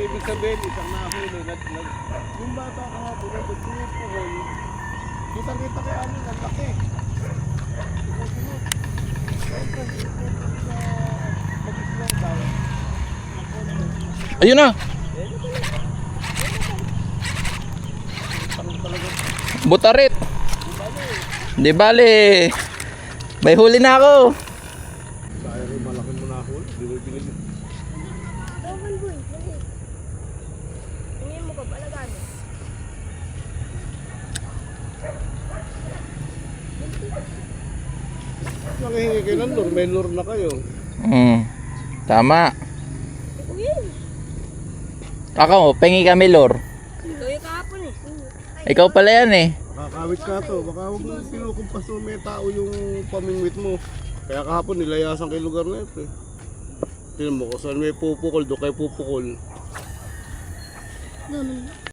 ibig sabihin, isang nahuli. Yung bata ka nga po, nagpupukol. Kita-kita kay ano, ang laki. Sunod. Mag-islang daw. Ayun na. Butarit. Di bale. May huli na ako. Kaya rin malaki mo na huli. Binibili. Tawag boy, dali. Tingin mo pa, palagaan mo. Nakihingi kayo ng lure. May lure na kayo. Tama. Uy, Ako, pengi kami lor. Toyo kahapon eh. Ikaw pala yan eh. Kakawit ka to. Baka huwag mong pinukumpas mo may tao yung pamingwit mo. Kaya kahapon nilayasan kay lugar na ito eh. Tignan mo kung saan may pupukol, doon kayo pupukol.